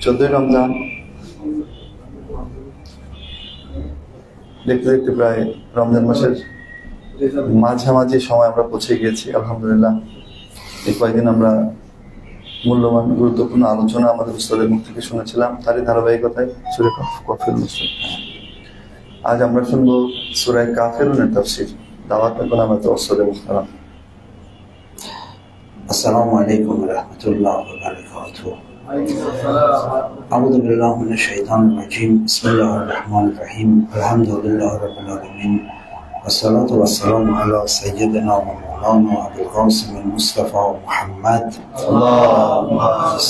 14 রমজান দেখতে দেখতে প্রায় রমজান মাসের মাঝামাঝি সময় আমরা পৌঁছে গিয়েছি। আলহামদুলিল্লাহ, এই কয়েকদিন আমরা মূল্যবান গুরুত্বপূর্ণ আলোচনা আমাদের উস্তাদের মুখ থেকে শুনেছিলাম, তারই ধারাবাহিকতায় সূরা কাফিরুন। আজ আমরা শুনবো সূরা কাফিরুনের তাফসীর। দাওয়াত এখন আমাদের উস্তাদের মুহতারাম। السلام عليكم ورحمة الله وبركاته. أعوذ بالله من الشيطان الرجيم. بسم الله الرحمن الرحيم. الحمد لله رب العالمين، والصلاة والسلام على سيدنا ومولانا أبي القاسم المصطفى محمد. اللهم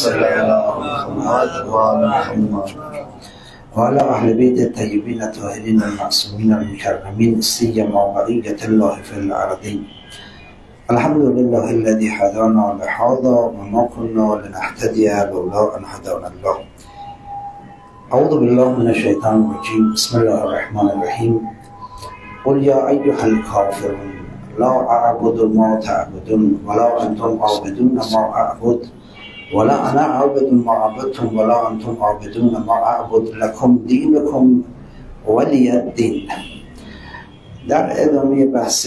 صل على محمد وعلى محمد وعلى أهل بيت الطيبين الطاهرين المعصومين المكرمين، سيما بقية الله في الأرضين. الحمد لله الذي هدانا لهذا وما كنا لنهتدي لولا أن هدانا الله. أعوذ بالله من الشيطان الرجيم. بسم الله الرحمن الرحيم. قل يا أيها الكافرون لا أعبد ما تعبدون ولا أنتم عابدون ما أعبد ولا أنا عابد ما عبدتم ولا أنتم عابدون ما أعبد لكم دينكم ولي الدين. در ادامه بحث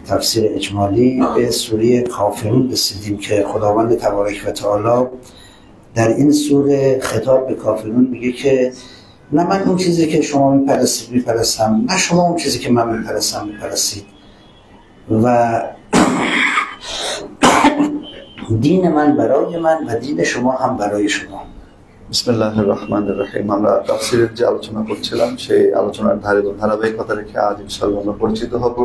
تفسیر اجمالی به سوره کافرون رسیدیم که خداوند تبارک و تعالی در این سوره خطاب به کافرون میگه که نه من اون چیزی که شما میپرستید میپرستم، نه شما اون چیزی که من میپرستم میپرستید، و دین من برای من و دین شما هم برای شما. বিসমিল্লাহির রহমানির রহিম। আমরা তাফসীরের যে আলোচনা করছিলাম সেই আলোচনার ধারাবাহিকতা রেখে আজ ইনশাআল্লাহ আমরা পরিচিত হব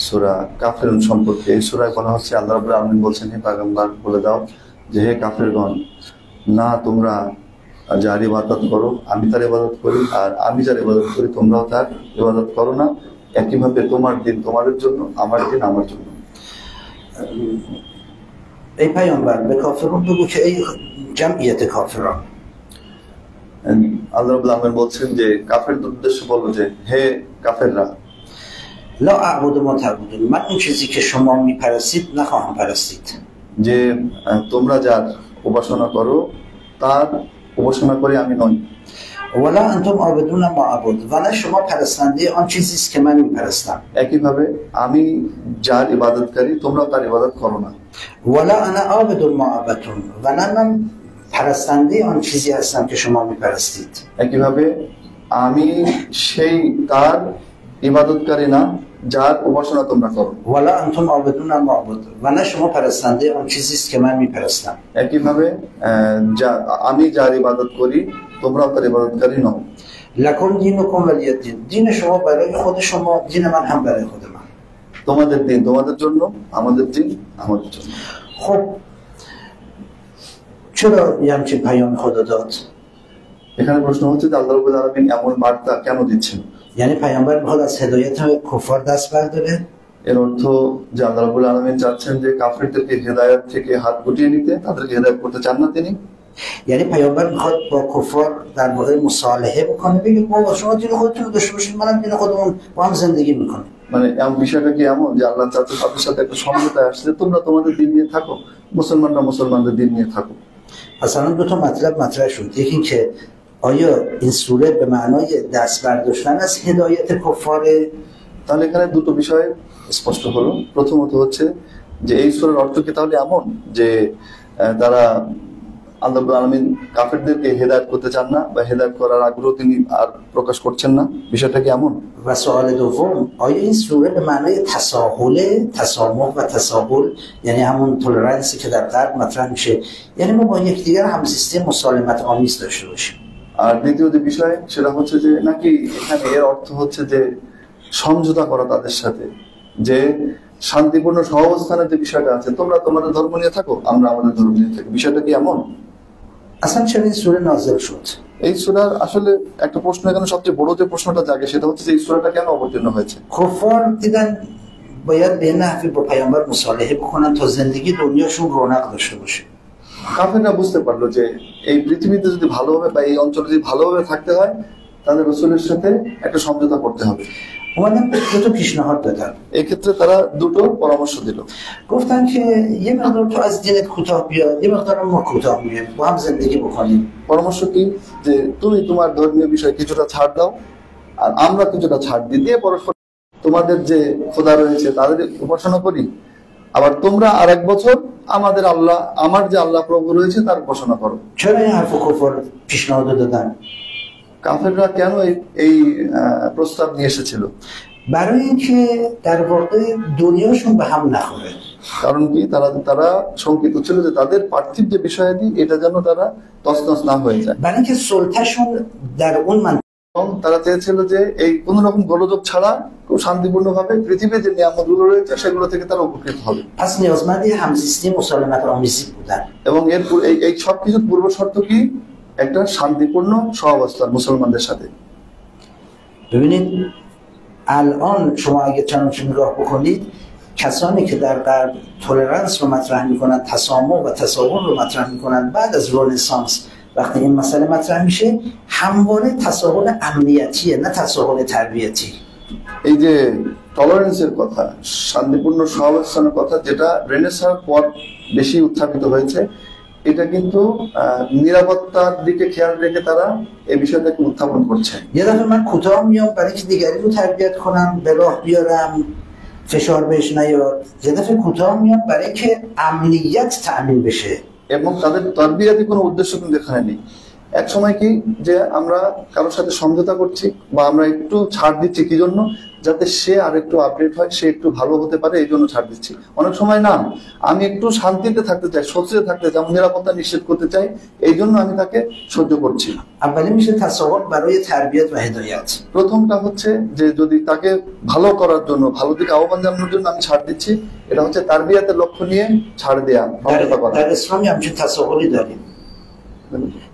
সূরা কাফিরুন সম্পর্কে। এই সূরায় বলা হচ্ছে, আল্লাহ রাব্বুল আলামিন বলছেন, হে পয়গম্বর বলে দাও যে হে কাফিরগণ, না তোমরা যার ইবাদত করো আমি তার ইবাদত করি, আর আমি যার ইবাদত করি তোমরাও তার ইবাদত করো না। একইভাবে তোমার দিন তোমাদের জন্য, আমার দিন আমার জন্য। ای پیامبر به کافرون بگو که ای جمعیت کافران، আল্লাহ রাব্বুল আলামিন বলছেন যে কাফেরদের উদ্দেশ্যে বলো যে হে কাফেররা, لا اعبد ما تعبدون، من اون چیزی که شما میپرستید نخواهم پرستید. যে তোমরা যার উপাসনা করো তার উপাসনা করে আমি নই। ولا انتم عابدون ما اعبد، و نه شما پرستنده آن چیزی است که من میپرستم. একইভাবে আমি যার ইবাদতকারী তোমরা তার ইবাদত করো না। ولا انا عابد ما عبدتم، و نه من پرستنده آن چیزی هستم که شما میپرستید. একইভাবে আমি সেই তার ইবাদতকারী না যার উপাসনা তোমরা করো। ولا انتم عابدون ما اعبد، و نه شما پرستنده آن چیزی است که من میپرستم. একইভাবে আমি যার ইবাদত করি তোমরাও তার ইবাদতকারী নও। لکم دینکم ولی الدین، دین شما برای خود شما، دین من هم برای خود من. তোমাদের দিন তোমাদের জন্য, আমাদের দিন আমাদের জন্য। خب چرا یه همچین پیام خدا داد؟ এখানে প্রশ্ন হচ্ছে যে আল্লাহ রাব্বুল আলামিন এমন বার্তা কেন দিচ্ছেন? یعنی پیامبر میخواد از هدایت کفار دست برداره؟ এর অর্থ যে আল্লাহ রাব্বুল আলামিন চাচ্ছেন যে কাফিরদেরকে হেদায়েত থেকে হাত গুটিয়ে নিতে, তাদেরকে হেদায়েত করতে চান না তিনি। یعنی پیامبر میخواد با کفار در واقع مصالحه بکنه، بگه بابا شما دین خودتون رو داشته باشید، منم دین خودمون با هم زندگی میکنیم. মানে এমন বিষয়টা কি এমন যে আল্লাহ চাচ্ছে তাদের সাথে একটা সমঝোতায় আসছে, তোমরা তোমাদের দিন নিয়ে থাকো, মুসলমানরা মুসলমানদের দিন নিয়ে থাকো। مثلا دو تا مطلب مطرح شد. یکی این که آیا این سوره به معنای دست برداشتن از هدایت کفاره؟ তাহলে এখানে দুটো বিষয় স্পষ্ট হলো। প্রথমত হচ্ছে যে এই সূরার অর্থ কি তাহলে এমন যে তারা আল্লাহ রাব্বুল আলামিন কাফেরদেরকে হেদায়েত করতে চান না বা হেদায়েত করার আগ্রহ তিনি আর প্রকাশ করছেন না, বিষয়টা কি এমন? و سوال دوم، آیا این سوره به معنای تساهل، تسامح و تساهل، یعنی همون تولرنسی که در غرب مطرح میشه، یعنی ما با یکدیگر همزیستی مسالمت آمیز داشته باشیم؟ আর দ্বিতীয় যে বিষয় সেটা হচ্ছে যে নাকি এখানে এর অর্থ হচ্ছে যে সমঝোতা করা তাদের সাথে, যে শান্তিপূর্ণ সহাবস্থানের যে বিষয়টা আছে, তোমরা তোমাদের ধর্ম নিয়ে থাকো, আমরা আমাদের ধর্ম নিয়ে থাকি, বিষয়টা কি এমন? اصلا چرا این سوره نازل شد؟ এই সূরার আসলে একটা প্রশ্ন, এখানে সবচেয়ে বড় যে প্রশ্নটা জাগে সেটা হচ্ছে যে এই সূরাটা কেন অবতীর্ণ হয়েছে? کفار دیدن باید به نحوی با پیامبر مصالحه بکنن تا زندگی دنیاشون رونق داشته باشه. কাফেররা বুঝতে পারলো যে এই পৃথিবীতে যদি ভালোভাবে বা এই অঞ্চলে যদি ভালোভাবে থাকতে হয় তাহলে রাসূলের সাথে একটা সমঝোতা করতে হবে। اومدن دو تا پیشنهاد دادن. এই ক্ষেত্রে তারা দুটো পরামর্শ দিল। گفتن که یه مقدار تو از دینت کوتاه بیا، یه مقدار ما کوتاه میایم، با هم زندگی بکنیم. পরামর্শ কি? যে তুমি তোমার ধর্মীয় বিষয় কিছুটা ছাড় দাও, আর আমরা কিছুটা ছাড় দিয়ে পরস্পর তোমাদের যে খোদা রয়েছে তাদের উপাসনা করি, আবার তোমরা আর এক বছর আমাদের আল্লাহ, আমার যে আল্লাহ প্রভু রয়েছে তার উপাসনা করো। چرا این حرف کفار پیشنهاد دادن؟ কাফেররা কেন এই প্রস্তাব নিয়ে এসেছিল? برای اینکه در واقع دنیاشون به هم نخوره. কারণ কি? তারা শঙ্কিত ছিল যে তাদের পার্থিব যে বিষয়াদি এটা যেন তারা তছনছ না হয়ে যায়। برای اینکه سلطه‌شون در اون এবং তারা চেয়েছিল যে এই কোন রকম গোলযোগ ছাড়া খুব শান্তিপূর্ণভাবে পৃথিবীর যে নিয়ামতগুলো রয়েছে সেগুলো থেকে তারা উপকৃত হবে। پس نیازمند همزیستی مسالمت آمیزی بودن. এবং এর এই সব কিছুর পূর্ব শর্ত কি? একটা শান্তিপূর্ণ সহাবস্থান মুসলমানদের সাথে। ببینید الان شما اگه چنانچه نگاه بکنید، کسانی که در غرب تولرانس رو مطرح میکنن، تسامح و تساهل رو مطرح میکنن، بعد از رنسانس وقتی این مسئله مطرح میشه همواره تساهل امنیتیه، نه تساهل تربیتی. এই যে টলারেন্সের কথা, শান্তিপূর্ণ সহাবস্থানের কথা, যেটা রেনেসাঁর পর বেশি উত্থাপিত হয়েছে, এটা কিন্তু নিরাপত্তার দিকে খেয়াল রেখে তারা এই বিষয়টাকে উত্থাপন করছে। یه دفعه من کوتاه میام برای اینکه دیگری رو تربیت کنم، به راه بیارم، فشار بهش نیاد. یه دفعه کوتاه میام برای اینکه امنیت تأمین بشه. এবং তাদের তরবিয়াতি কোনো উদ্দেশ্য কিন্তু এখানে নেই। এক সময় কি যে আমরা কারোর সাথে সমঝোতা করছি বা আমরা একটু ছাড় দিচ্ছি কি জন্য? যাতে সে আর একটু আপডেট হয়, সে একটু ভালো হতে পারে, এই জন্য ছাড় দিচ্ছি। অনেক সময় না, আমি একটু শান্তিতে থাকতে চাই, স্বস্তিতে থাকতে চাই, নিরাপত্তা নিশ্চিত করতে চাই, এই জন্য আমি তাকে সহ্য করছি। اولی میشه تساهل برای تربیت و هدایت. প্রথমটা হচ্ছে যে যদি তাকে ভালো করার জন্য, ভালো দিকে আহ্বান জানানোর জন্য আমি ছাড় দিচ্ছি, এটা হচ্ছে তারবিয়াতের লক্ষ্য নিয়ে ছাড় দেয়া, সমঝোতা করা। در اسلامی همچین تساهلی داریم.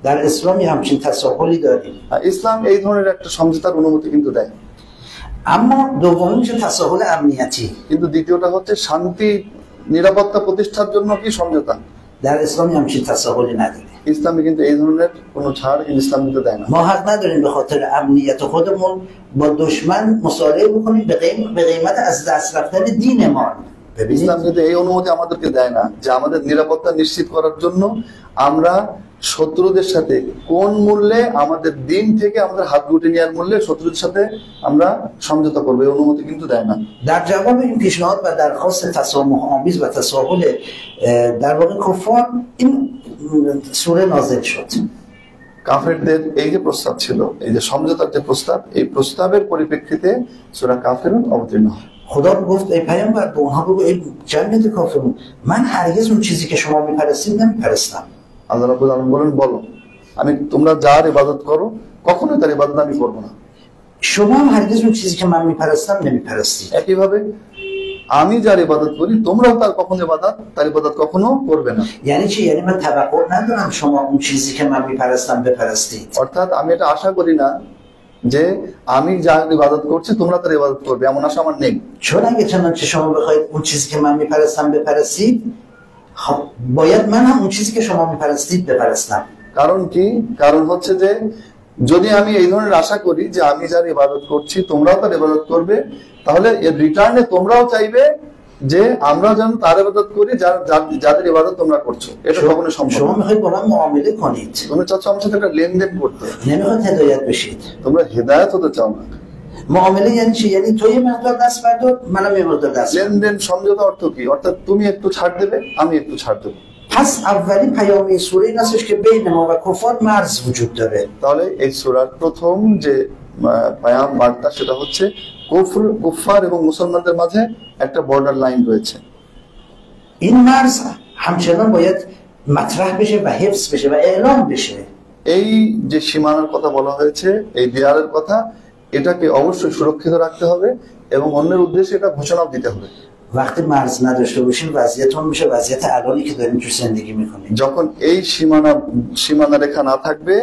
در اسلامی همچین تساهلی داریم. ইসলাম এই ধরনের একটা সমঝোতার অনুমতি কিন্তু দেয়। اما دومی میشه تساهل امنیتی. কিন্তু দ্বিতীয়টা হচ্ছে শান্তি নিরাপত্তা প্রতিষ্ঠার জন্য কি সমঝোতা। در اسلامی همچین تساهلی نداریم. ইসলামে কিন্তু এই ধরনের কোনো ছাড় ইসলাম কিন্তু দেয় না। ما حق نداریم به خاطر امنیت خودمون با دشمن مصالحه بکنیم به قیمت از دست رفتن دینمان. ইসলাম কিন্তু এই অনুমতি আমাদেরকে দেয় না যে আমাদের নিরাপত্তা নিশ্চিত করার জন্য আমরা শত্রুদের সাথে কোন মূল্যে, আমাদের দিন থেকে আমাদের হাত গুটিয়ে নেওয়ার মূল্যে শত্রুদের সাথে আমরা সমঝোতা করবো, এই অনুমতি কিন্তু দেয় না। در جواب این پیشنهاد و درخواست تسامح آمیز و تساهل در واقع کفار این سوره نازل شد. কাফেরদের এই যে প্রস্তাব ছিল, এই যে সমঝোতার যে প্রস্তাব, এই প্রস্তাবের পরিপ্রেক্ষিতে সূরা কাফিরুন অবতীর্ণ হয়। خدا گفت ای پیامبر به اونها بگو ای جمعیت کافرون من هرگز اون چیزی که شما میپرستید نمیپرستم. আল্লাহ রাব্বুল আলামিন বলেন, বলো আমি তোমরা যার ইবাদত করো কখনোই তার ইবাদত আমি করব না। شما هم هرگز اون چیزی که من میپرستم نمیپرستید. একইভাবে আমি যার ইবাদত করি তোমরাও তার ইবাদত কখনো করবে না। یعنی چی؟ یعنی من توقع ندارم شما اون چیزی که من میپرستم بپرستید. অর্থাৎ আমি এটা আশা করি না যে আমি যার ইবাদত করছি তোমরা তার ইবাদত করবে, এমন আশা আমার নেই। چون اگه چنانچه شما بخواید اون چیزی که من میپرستم بپرستید، خب باید من هم اون چیزی که شما میپرستید بپرستم. কারণ কি? কারণ হচ্ছে যে যদি আমি এই ধরনের আশা করি যে আমি যার ইবাদত করছি তোমরাও তার ইবাদত করবে, তাহলে এর রিটার্নে তোমরাও চাইবে যে আমরা যেন তার ইবাদত করি যাদের ইবাদত তোমরা করছো। এটা কখনো সম্ভব شما না। میخواید با من معامله کنید، তোমরা চাচ্ছ আমার সাথে একটা লেনদেন করতে, نمیخواید هدایت بشید. তোমরা হেদায়েত হতে চাও না। معامله یعنی چی؟ یعنی تو یه مقدار دست بردار منم یه مقدار دست بردار. লেনদেন সমঝোতা অর্থ কি? অর্থাৎ তুমি একটু ছাড় দেবে, আমি একটু ছাড় দেবো। پس اولی پیام این سوره این هستش که بین ما و کفار مرز وجود داره. তাহলে এই সূরার প্রথম যে পায়াম বার্তা সেটা হচ্ছে কুফার এবং মুসলমানদের মাঝে একটা বর্ডার লাইন রয়েছে। این مرز همچنان باید مطرح بشه و حفظ بشه و اعلام بشه. এই যে সীমানার কথা বলা হয়েছে, এই দেয়ালের কথা, এটাকে অবশ্যই সুরক্ষিত রাখতে হবে এবং অন্যের উদ্দেশ্যে এটা ঘোষণাও দিতে হবে। وقتی مرز نداشته باشیم وضعیتون میشه وضعیت الانی که داریم تو زندگی میکنیم. যখন এই সীমানা রেখা না থাকবে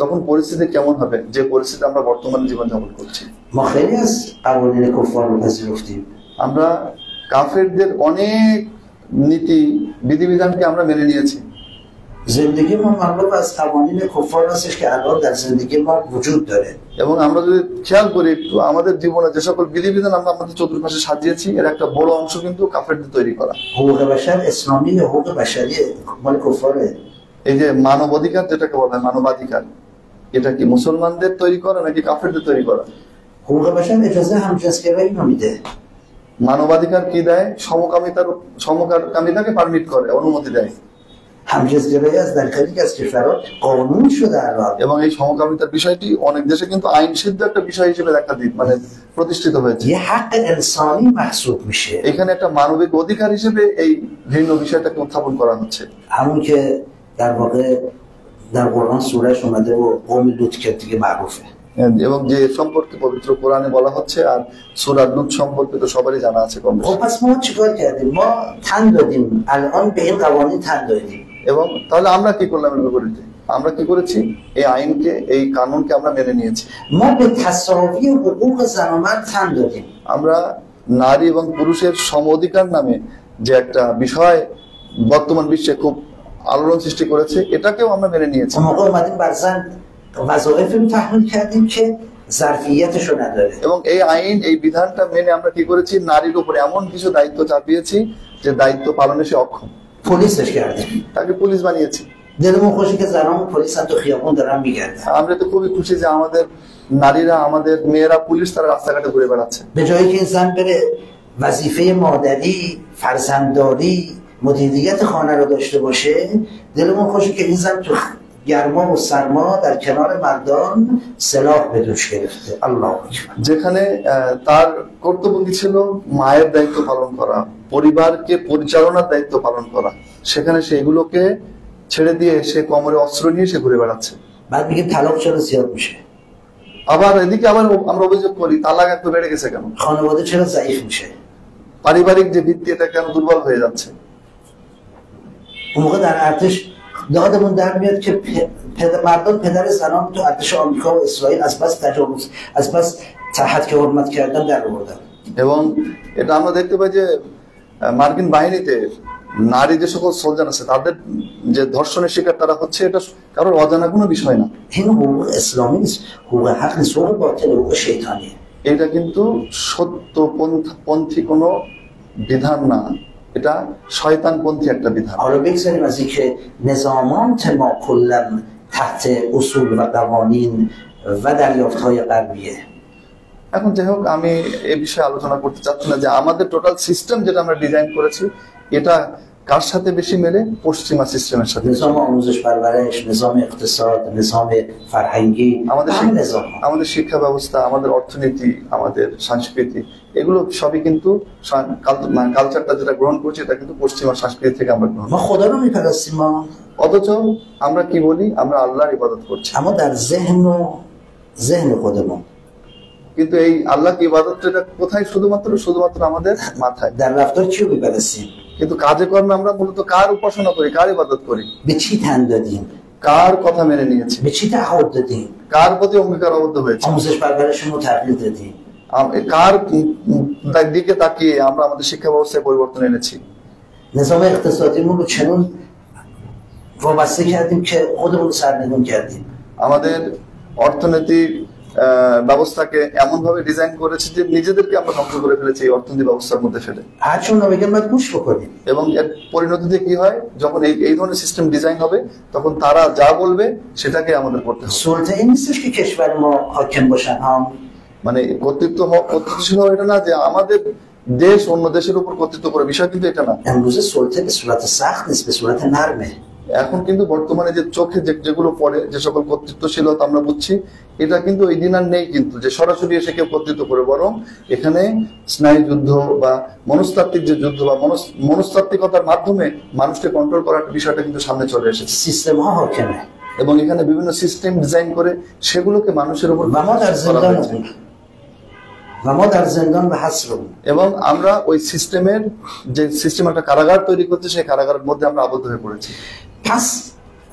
তখন পরিস্থিতি কেমন হবে, যে পরিস্থিতি আমরা বর্তমানে জীবনযাপন করছি। ما خیلی از قوانین کفار رو پذیرفتیم. আমরা কাফেরদের অনেক নীতি বিধিবিধানকে আমরা মেনে নিয়েছি। زندگی ما مغلوب از قوانین کفار هستش که الان در زندگی ما وجود داره এবং আমরা যদি খেয়াল করি একটু আমাদের জীবনে যে সকল বিধিবিধান আমরা আমাদের চতুর্পাশে সাজিয়েছি এর একটা বড় অংশ কিন্তু কাফেরদের তৈরি করা। حقوق بشر اسلامی یا حقوق بشری مال کفاره এই যে মানব অধিকার যেটাকে বলা হয় মানবাধিকার, এটা কি মুসলমানদের তৈরি করা নাকি কাফেরদের তৈরি করা? حقوق بشر اجازه همجنسگرایی نمیده মানবাধিকার কি দেয়? সমকামিতাকে পারমিট করে, অনুমতি দেয়। همجنسگرایی از در خیلی از کشورها قانون شده الان এবং এই সমকামিতার বিষয়টি অনেক দেশে কিন্তু আইন সিদ্ধ একটা বিষয় হিসেবে দেখা দিই মানে প্রতিষ্ঠিত হয়েছে। یه حق انسانی محسوب میشه এখানে একটা মানবিক অধিকার হিসেবে এই ভিন্ন বিষয়টাকে উত্থাপন করা হচ্ছে। همون که در واقع در قرآن سورهش اومده و قوم لوط که دیگه معروفه এবং যে সম্পর্কে পবিত্র কোরআনে বলা হচ্ছে আর সূরা লূত সম্পর্কে তো সবারই জানা আছে কম বেশি। خب پس ما چیکار کردیم ما تن دادیم الان به این قوانین تن دادیم এবং তাহলে আমরা কি করলাম এর বিপরীতে? আমরা কি করেছি? এই আইনকে এই কানুনকে আমরা মেনে নিয়েছি। ما به تساوی حقوق زن و مرد تن دادیم আমরা নারী এবং পুরুষের সম অধিকার নামে যে একটা বিষয় বর্তমান বিশ্বে খুব আলোড়ন সৃষ্টি করেছে এটাকেও আমরা মেনে নিয়েছি। اون موقع اومدیم بر زن وظایفی رو تحمیل کردیم که ظرفیتش رو نداره এবং এই আইন এই বিধানটা মেনে আমরা কি করেছি? নারীর উপরে এমন কিছু দায়িত্ব চাপিয়েছি যে দায়িত্ব পালনে সে অক্ষম, پلیسش کردیم তাকে পুলিশ বানিয়েছি। دلمون خوشی که زنامون پلیس هم تو خیابون دارن میگردن আমরা তো খুবই খুশি যে আমাদের নারীরা আমাদের মেয়েরা পুলিশ তারা রাস্তাঘাটে ঘুরে বেড়াচ্ছে। به جایی که این زن بره وظیفه مادری فرزندداری مدیریت خانه رو داشته باشه دلمون خوشی که این زن تو گرما و سرما در کنار مردان سلاح به دوش گرفته الله اکبر যেখানে তার কর্তব্য কি ছিল? মায়ের দায়িত্ব পালন করা, পরিবারকে পরিচালনার দায়িত্ব পালন করা, সেখানে সেগুলোকে ছেড়ে দিয়ে সে কোমরে অস্ত্র নিয়ে সে ঘুরে বেড়াচ্ছে। بعد میگیم طلاق چرا زیاد میشه আবার এদিকে আবার আমরা অভিযোগ করি তালাক এত বেড়ে গেছে কেন? خانواده چرا ضعیف میشه পারিবারিক যে ভিত্তি এটা কেন দুর্বল হয়ে যাচ্ছে? اون موقع در ارتش دادمون در میاد که مردم پدر زنان تو ارتش آمریکا و اسرائیل از بس تجاوز از بس تحت که حرمت کردن در آوردن এবং এটা আমরা দেখতে পাই যে মার্কিন বাহিনীতে নারী যে সকল সোলজার আছে তাদের যে ধর্ষণের শিকার তারা হচ্ছে এটা কারোর অজানা কোনো বিষয় না। این حقوق اسلامی نیست حقوق حق نیست حقوق باطل حقوق شیطانیه এটা কিন্তু সত্য পন্থী কোনো বিধান না, এটা শয়তানপন্থী একটা বিধান। حالا بگذاریم از اینکه نظامات ما کلا تحت اصول و قوانین و دریافت‌های غربیه এখন যাই হোক আমি এই বিষয়ে আলোচনা করতে চাচ্ছি না যে আমাদের টোটাল সিস্টেম যেটা আমরা ডিজাইন করেছি এটা কার সাথে বেশি মেলে? পশ্চিমা সিস্টেমের সাথে। نظام آموزش پرورش نظام اقتصاد نظام فرهنگی আমাদের শিক্ষা ব্যবস্থা, আমাদের অর্থনীতি, আমাদের সংস্কৃতি এগুলো সবই কিন্তু কালচারটা যেটা গ্রহণ করছি এটা কিন্তু পশ্চিমা সংস্কৃতি থেকে আমরা গ্রহণ ما خدا رو میپرستیم অথচ আমরা কি বলি? আমরা আল্লাহর ইবাদত করছি। اما در ذهن خودمون কিন্তু এই আল্লাহকে ইবাদতটা কোথায়? শুধুমাত্র আমাদের মাথায়। در رفتار چی رو میپرستیم কিন্তু কাজে কর্মে আমরা মূলত কার উপাসনা করি, কার ইবাদত করি? به چی تن دادیم কার কথা মেনে নিয়েছি, به چی تعهد دادیم কার প্রতি অঙ্গীকারবদ্ধ হয়েছে, آموزش پرورشمون تغییر دادیم কার দিকে তাকিয়ে আমরা আমাদের শিক্ষা ব্যবস্থায় পরিবর্তন এনেছি। نظام اقتصادیمون رو چنون وابسته کردیم که خودمون رو سرنگون کردیم আমাদের অর্থনৈতিক ব্যবস্থাকে এমন ভাবে ডিজাইন করেছি যে নিজেদেরকে আমরা ধ্বংস করে ফেলেছি এই অর্থনৈতিক ব্যবস্থার মধ্যে ফেলে। هر چون نمیگم باید گوش بکنیم এবং এর পরিণতিতে কি হয়? যখন এই ধরনের সিস্টেম ডিজাইন হবে তখন তারা যা বলবে সেটাকে আমাদের করতে হবে। سلطه این نیستش که کشور ما حاکم باشن ها মানে কর্তৃত্বশীল হওয়া এটা না যে আমাদের দেশ অন্য দেশের উপর কর্তৃত্ব করে, বিষয় কিন্তু এটা না। امروز سلطه به صورت سخت نیست به صورت نرمه এখন কিন্তু বর্তমানে যে চোখে যেগুলো পড়ে যে সকল কর্তৃত্বশীলতা আমরা বুঝছি এটা কিন্তু এই দিন আর নেই, কিন্তু যে সরাসরি এসে কেউ কর্তৃত্ব করে, বরং এখানে স্নায়ু যুদ্ধ বা মনস্তাত্ত্বিক যে যুদ্ধ বা মনস্তাত্ত্বিকতার মাধ্যমে মানুষকে কন্ট্রোল করার বিষয়টা কিন্তু সামনে চলে এসেছে। সিস্টেম ها حاکمه এবং এখানে বিভিন্ন সিস্টেম ডিজাইন করে সেগুলোকে মানুষের উপর এবং আমরা ওই সিস্টেমের যে সিস্টেম একটা কারাগার তৈরি করছে সেই কারাগারের মধ্যে আমরা আবদ্ধ হয়ে পড়েছি। پس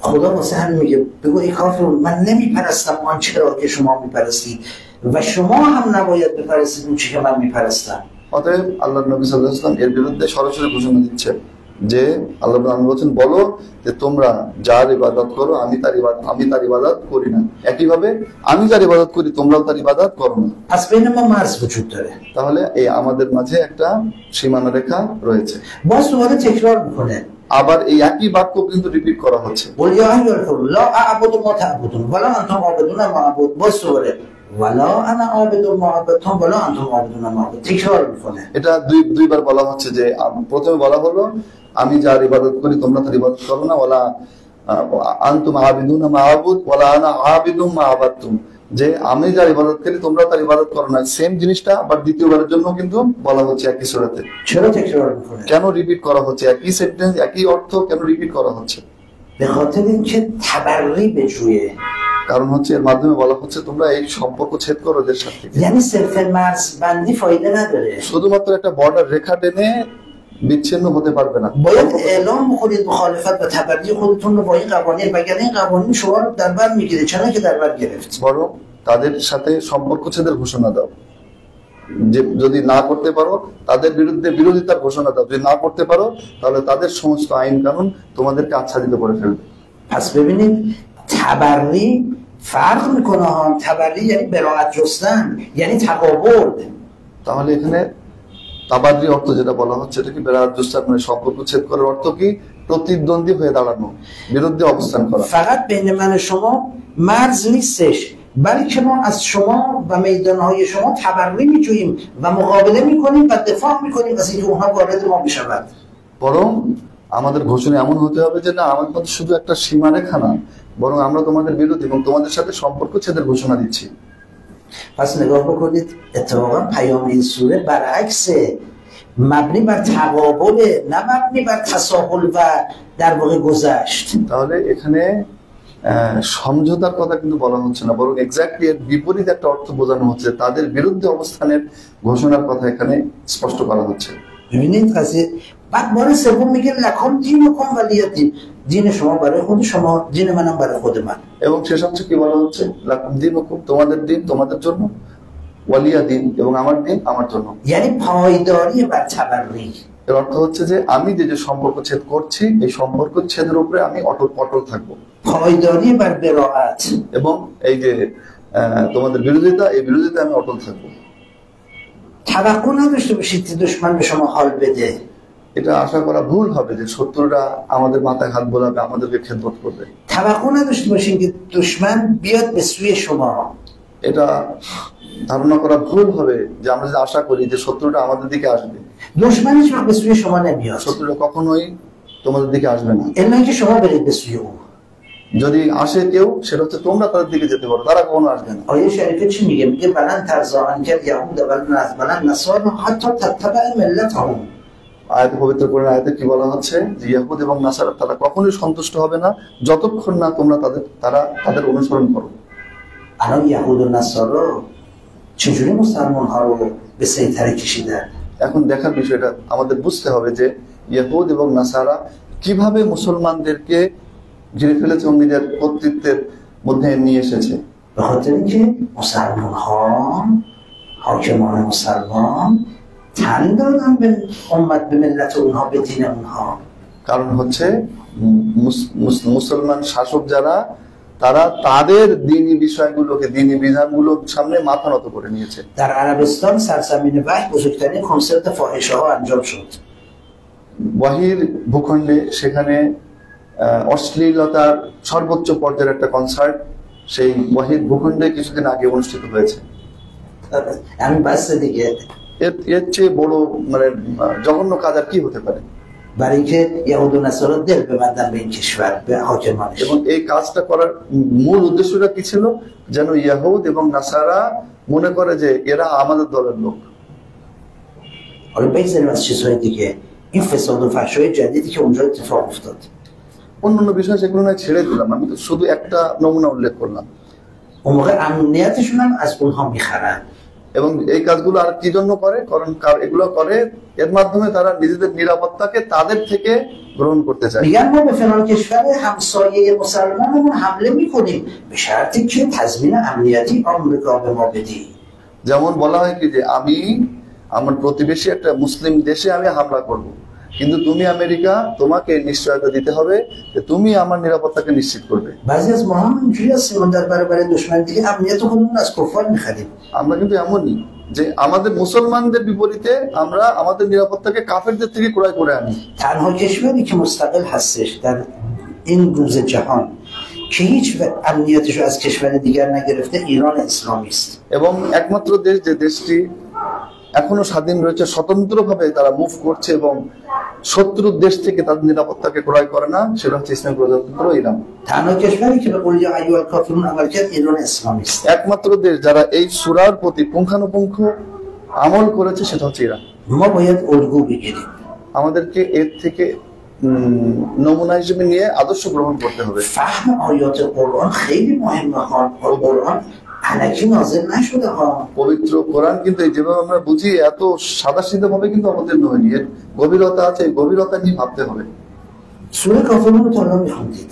خدا واسه هم میگه بگو ای کافرون من نمیپرستم آنچه را که شما میپرستید و شما هم نباید بپرستید اون چی که من میپرستم। অতএব আল্লাহর নবী সাল্লাল্লাহু আলাইহি ওয়াসাল্লাম এর বিরুদ্ধে সরাসরি ঘোষণা দিচ্ছেন যে আল্লাহ বলছেন বলো যে তোমরা যার ইবাদত করো আমি তার ইবাদত করি না, একইভাবে আমি যার ইবাদত করি তোমরাও তার ইবাদত করো না। پس بین ما مرز وجود داره. তাহলে এই আমাদের মাঝে একটা সীমানা রেখা রয়েছে। باز دوباره تکرار میکنه. আবার এই একই বাক্য কিন্তু রিপিট করা হচ্ছে। قل يا أيها الكفار لا أعبد ما تعبدون ولا أنتم عابدون ما أعبد. باز دوباره ولا أنا عابد ما عبدتم ولا أنتم عابدون ما أعبد. تکرار میکنه. এটা দুইবার বলা হচ্ছে যে প্রথমে বলা হলো আমি যার ইবাদত করি তোমরা তার ইবাদত করো না, ওয়ালা আনতুম আবিদুনা মা আবুদ ওয়ালা আনা আবিদুম মা আবাদতুম, যে আমি যার ইবাদত করি তোমরা তার ইবাদত করো না। সেম জিনিসটা আবার দ্বিতীয়বারের জন্য কিন্তু বলা হচ্ছে একই সূরাতে। چرا تکرار میکنه؟ কেন রিপিট করা হচ্ছে? একই সেন্টেন্স একই অর্থ কেন রিপিট করা হচ্ছে? به خاطر اینکه تبری بجویه. কারণ হচ্ছে এর মাধ্যমে বলা হচ্ছে তোমরা এই সম্পর্ক ছেদ করো ওদের সাথে। یعنی صرف مرز بندی فایده نداره. শুধুমাত্র একটা বর্ডার রেখা টেনে বিচ্ছিন্ন হতে পারবে না। باید اعلام بکنید مخالفت و تبری خودتون رو با این قوانین، وگرنه این قوانین شما رو در بر میگیره، چرا که در بر گرفت. বরং তাদের সাথে সম্পর্ক ছেদের ঘোষণা দাও, যে যদি না করতে পারো তাদের বিরুদ্ধে বিরোধিতার ঘোষণা দাও, যদি না করতে পারো তাহলে তাদের সমস্ত আইন কানুন তোমাদেরকে আচ্ছাদিত করে ফেলবে। پس ببینید تبری فرق میکنه ها. تبری یعنی براءت جستن، یعنی تقابل. তাহলে এখানে তাবাররি অর্থ যেটা বলা হচ্ছে এটা কি বেরাত দুস্তার মানে সম্পর্ক ছেদ করার অর্থ কি? প্রতিদ্বন্দ্বী হয়ে দাঁড়ানো, বিরুদ্ধে অবস্থান করা। فقط بین من و شما مرز نیستش، بلکه ما از شما و میدانهای شما تبری میجوییم و مقابله میکنیم و دفاع میکنیم از اینکه اونها وارد ما بشود. বরং আমাদের ঘোষণা এমন হতে হবে যে না আমাদের মধ্যে শুধু একটা সীমারেখা না, বরং আমরা তোমাদের বিরোধী এবং তোমাদের সাথে সম্পর্ক ছেদের ঘোষণা দিচ্ছি। پس نگاه بکنید اتفاقا پیام این سوره برعکسه، مبنی بر تقابله نه مبنی بر تساهل و در واقع گذشت. তাহলে এখানে সমঝোতার কথা কিন্তু বলা হচ্ছে না, বরং এক্স্যাক্টলি এর বিপরীত একটা অর্থ বোঝানো হচ্ছে, তাদের বিরুদ্ধে অবস্থানের ঘোষণার কথা এখানে স্পষ্ট করা হচ্ছে। ببینید قضیه بعد بار سوم میگه لکم دینکم ولی دین، دین شما برای خود شما، دین منم برای خود من. এবং শেষ হচ্ছে কি বলা হচ্ছে লাকুম দীনুকুম, তোমাদের দিন তোমাদের জন্য, ওয়ালিয়া দিন এবং আমার দিন আমার জন্য। یعنی پایداری بر تبری. এর অর্থ হচ্ছে যে আমি যে সম্পর্ক ছেদ করছি এই সম্পর্ক ছেদের উপরে আমি অটল থাকবো। پایداری بر براءت. এবং এই যে তোমাদের বিরোধিতা, এই বিরোধিতা আমি অটল থাকবো। توقع نداشته باشید که دشمن به شما حال بده. এটা আশা করা ভুল হবে যে শত্রুরা আমাদের মাথায় হাত বোলাবে, আমাদেরকে খেদমত করবে। توقع نداشته باشید که دشمن بیاد به سوی شما. এটা ধারণা করা ভুল হবে যে আমরা যদি আশা করি যে শত্রুটা আমাদের দিকে আসবে। دشمن هیچ وقت به سوی شما نمیاد. শত্রুরা কখনোই তোমাদের দিকে আসবে না। الا اینکه شما برید به سوی او. যদি আসে কেউ সেটা হচ্ছে তোমরা তাদের দিকে যেতে পারো, তারা কখনো আসবে না। آیه شریفه چی میگه؟ میگه بلند ترزان کرد یهود بلند نصارا حتی تتبع ملتهم. আয়াতে পবিত্র কোরআন আয়াতে কি বলা হচ্ছে যে ইহুদ এবং নাসারা তারা কখনোই সন্তুষ্ট হবে না যতক্ষণ না তোমরা তাদের অনুসরণ করো। الان یهود و نصارا چجوری مسلمان ها رو به سیطره کشیدن؟ এখন দেখার বিষয়টা আমাদের বুঝতে হবে যে ইহুদ এবং নাসারা কিভাবে মুসলমানদেরকে ঘিরে ফেলেছে এবং নিজের কর্তৃত্বের মধ্যে নিয়ে এসেছে। به خاطر اینکه مسلمان ها، حاکمان مسلمان تن دادن به امت، به ملت اونها، به دین اونها. কারণ হচ্ছে মুসলমান শাসক যারা তারা তাদের দ্বীনি বিষয়গুলোকে, দ্বীনি বিধানগুলোর সামনে মাথা নত করে নিয়েছে। در عربستان سرزمین وحی بزرگترین کنسرت فاحشه ها انجام شد. ওয়াহির ভূখণ্ডে সেখানে অশ্লীলতার সর্বোচ্চ পর্যায়ের একটা কনসার্ট সেই ওয়াহিদ ভূখণ্ডে কিছুদিন আগে অনুষ্ঠিত হয়েছে। همین بس دیگه. এর চেয়ে বড় মানে জঘন্য কাজ আর কি হতে পারে? برای اینکه یهود و نصارا دل ببندن به این کشور، به حاکمانش. এবং এই কাজটা کরার মূল উদ্দেশ্যটা কি ছিল? যেন ইহুদ এবং নাসারা মনে করে যে এরা আমাদের দলের লোক। حالا بگذاریم از چیزهای دیگه، این فساد و فحشای جدیدی که اونجا اتفاق افتاد. অন্যান্য বিষয় সেগুলো না ছেড়ে দিলাম, আমি তো শুধু একটা নমুনা উল্লেখ করলাম। اون موقع امنیتشون هم از اونها میخرن. এবং এই কাজগুলো আর কি জন্য করে? কারণ এগুলো করে এর মাধ্যমে তারা নিজেদের নিরাপত্তাকে তাদের থেকে গ্রহণ করতে চায়। میگن ما به فلان کشور همسایه مسلمانمون حمله میکنیم به شرطی که تضمین امنیتی آمریکا به ما بدی. যেমন বলা হয় কি যে আমি আমার প্রতিবেশী একটা মুসলিম দেশে আমি হামলা করব, কিন্তু তুমি আমেরিকা, তোমাকে নিশ্চয়তা দিতে হবে যে তুমি আমার নিরাপত্তাকে নিশ্চিত করবে। بعضی از ما هم اینجوری هستیم ما در برابر دشمن دیگه امنیت خودمون از کفار می‌خریم. আমরা কিন্তু এমনই যে আমাদের মুসলমানদের বিপরীতে আমরা আমাদের নিরাপত্তাকে কাফেরদের থেকে ক্রয় করে আনি। تنها کشوری که مستقل هستش در این روز جهان که هیچ امنیتش رو از کشور دیگر نگرفته ایران اسلامی است. এবং একমাত্র দেশ যে দেশটি এখনো স্বাধীন রয়েছে, স্বতন্ত্রভাবে তারা মুভ করছে এবং শত্রুর দেশ থেকে তাদের নিরাপত্তাকে ক্রয় করে না, সেটা হচ্ছে ইসলামী প্রজাতন্ত্র ইরান। تنها کشوری که به قول یا ایها الکافرون عمل کرد ایران اسلامی است. একমাত্র দেশ যারা এই সূরার প্রতি পুঙ্খানুপুঙ্খ আমল করেছে সেটা হচ্ছে ইরান। ما باید الگو بگیریم. আমাদেরকে এর থেকে নমুনা হিসেবে নিয়ে আদর্শ গ্রহণ করতে হবে। فهم آیات قرآن خیلی مهمه ها. قرآن الکی نازل نشده ها. পবিত্র কোরআন কিন্তু এই যেভাবে আমরা বুঝি এত সাদাসিধে ভাবে কিন্তু অবতীর্ণ হয়নি, এর গভীরতা আছে, এই গভীরতা নিয়ে ভাবতে হবে। سوره کافرون رو تا الان می‌خوندید.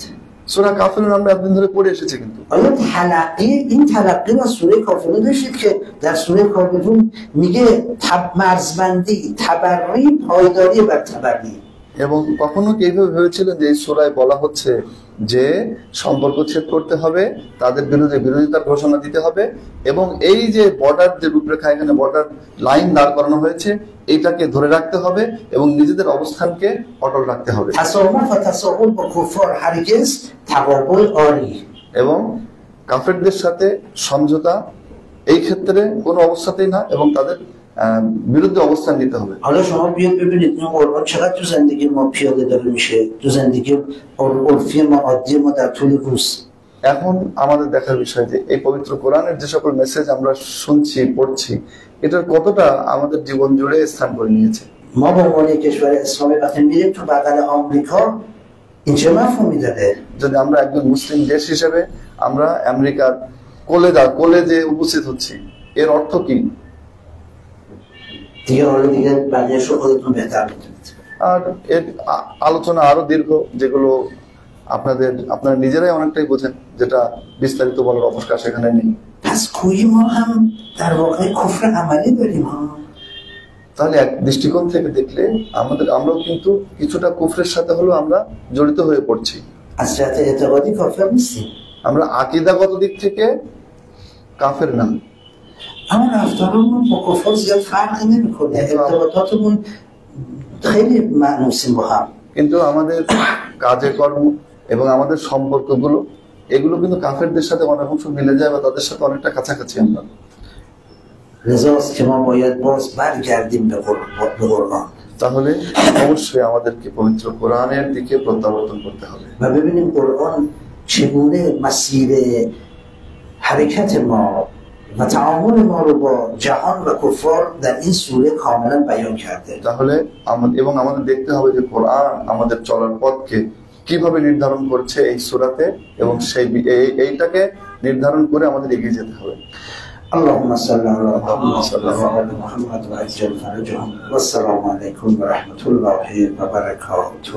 সূরা কাফিরুন আমরা এতদিন ধরে পড়ে এসেছি, কিন্তু آیا تلقی این تلقی از سوره کافرون داشتید که در سوره کافرون میگه مرزبندی تبری پایداری بر تبری؟ এবং কখনো কি এইভাবে ভেবেছিলেন যে এই সূরায় বলা হচ্ছে যে সম্পর্ক ছেদ করতে হবে, তাদের বিরুদ্ধে বিরোধিতার ঘোষণা দিতে হবে, এবং এই যে বর্ডার যে রূপরেখা এখানে বর্ডার লাইন দাঁড় করানো হয়েছে এইটাকে ধরে রাখতে হবে এবং নিজেদের অবস্থানকে অটল রাখতে হবে। تسامح و تساهل با کفار هرگز تقابل آری. এবং কাফেরদের সাথে সমঝোতা এই ক্ষেত্রে কোনো অবস্থাতেই না, এবং তাদের বিরুদ্ধে অবস্থান নিতে হবে। حالا شما بیاد ببینید این قرآن چقدر تو زندگی ما پیاده داره میشه، تو زندگی عرفی ما عادی ما در طول روز. এখন আমাদের দেখার বিষয় যে এই পবিত্র কোরআনের যে সকল মেসেজ আমরা শুনছি পড়ছি এটার কতটা আমাদের জীবন জুড়ে স্থান করে নিয়েছে। ما به عنوان کشور اسلامی وقتی میریم تو بغل آمریکا این چه مفهومی داره؟ যদি আমরা একজন মুসলিম দেশ হিসেবে আমরা আমেরিকার কোলে যে উপস্থিত হচ্ছি এর অর্থ কি? دیگه حالا دیگه بقیه‌اش رو خودتون بهتر می‌دونید. আর এর আলোচনা আরো দীর্ঘ, যেগুলো আপনারা নিজেরাই অনেকটাই বোঝেন, যেটা বিস্তারিত বলার অবকাশ এখানে নেই। پس گویی ما هم در واقع کفر عملی داریم ها. তাহলে এক দৃষ্টিকোণ থেকে দেখলে আমরাও কিন্তু কিছুটা কুফরের সাথে হলেও আমরা জড়িত হয়ে পড়ছি। از جهت اعتقادی کافر نیستیم. আমরা আকীদাগত দিক থেকে কাফের না, اما رفتارمون با کفار زیاد فرقی نمی‌کنه. ارتباطاتمون خیلی مانوسیم با هم. কিন্তু আমাদের কাজে কর্ম এবং আমাদের সম্পর্কগুলো এগুলো কিন্তু কাফেরদের সাথে অনেক অংশ মিলে যায় বা তাদের সাথে অনেকটা কাছাকাছি আমরা। لذاست که ما باید باز برگردیم به قرآن. তাহলে অবশ্যই আমাদেরকে পবিত্র কোরআনের দিকে প্রত্যাবর্তন করতে হবে و ببینیم قرآن چگونه مسیر حرکت ما و تعامل ما رو با جهان و کفار در این سوره کاملا بیان کرده. তাহলে আমাদের দেখতে হবে যে কোরআন আমাদের চলার পথকে কিভাবে নির্ধারণ করছে এই সূরাতে, এবং এইটাকে নির্ধারণ করে আমাদের এগিয়ে যেতে হবে। اللهم صل على محمد وعلى محمد وعجل فرجهم والسلام عليكم ورحمة الله وبركاته.